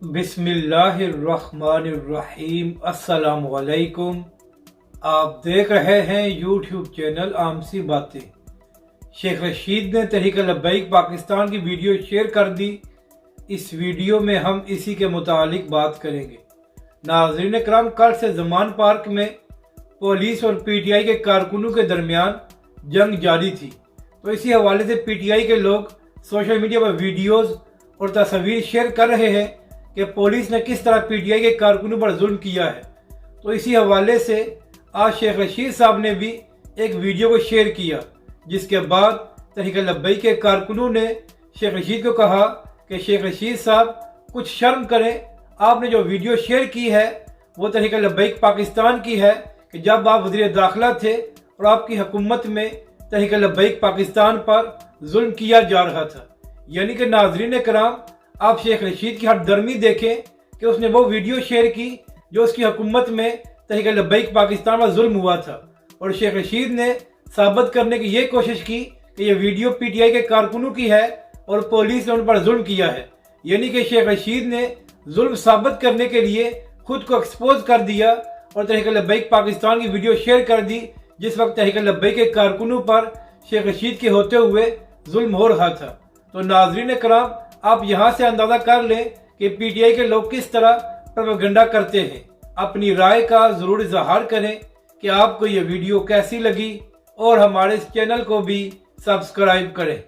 बिस्मिल्लाहिर्रहमानिर्रहीम। अस्सलाम वालेकुम। आप देख रहे हैं यूट्यूब चैनल आमसी बातें। शेख रशीद ने तहरीक लब्बैक पाकिस्तान की वीडियो शेयर कर दी। इस वीडियो में हम इसी के मुतालिक बात करेंगे। नाज़रीन करम, कल से ज़मान पार्क में पुलिस और पीटीआई के कारकुनों के दरमियान जंग जारी थी, तो इसी हवाले से पीटीआई के लोग सोशल मीडिया पर वीडियोज़ और तस्वीर शेयर कर रहे हैं कि पुलिस ने किस तरह पीटीआई के कारकुनों पर जुल्म किया है। तो इसी हवाले से आज शेख रशीद साहब ने भी एक वीडियो को शेयर किया, जिसके बाद तहरीक लब्बैक के कारकुनों ने शेख रशीद को कहा कि शेख रशीद साहब कुछ शर्म करें, आपने जो वीडियो शेयर की है वो तहरीक लब्बैक पाकिस्तान की है कि जब आप वज़ीर दाखिला थे और आपकी हुकूमत में तहरीक लब्बैक पाकिस्तान पर जुल्म किया जा रहा था। यानी कि नाज़रीन कराम, आप शेख रशीद की हठधर्मी देखें कि उसने वो वीडियो शेयर की जो उसकी हुकूमत में तहरीक लब्बैक पाकिस्तान में जुल्म हुआ था, और शेख रशीद ने साबित करने की ये कोशिश की कि ये वीडियो पीटीआई के कारकुनों की है और पुलिस ने उन पर जुल्म किया है। यानी कि शेख रशीद ने जुल्म साबित करने के लिए खुद को एक्सपोज कर दिया और तहरीक लब्बैक पाकिस्तान की वीडियो शेयर कर दी, जिस वक्त तहरीक लब्बैक के कारकुनों पर शेख रशीद के होते हुए जुल्म हो रहा था। तो नाज़रीन कराम, आप यहाँ से अंदाज़ा कर लें कि पीटीआई के लोग किस तरह प्रोपेगेंडा करते हैं। अपनी राय का ज़रूर इज़हार करें कि आपको ये वीडियो कैसी लगी, और हमारे इस चैनल को भी सब्सक्राइब करें।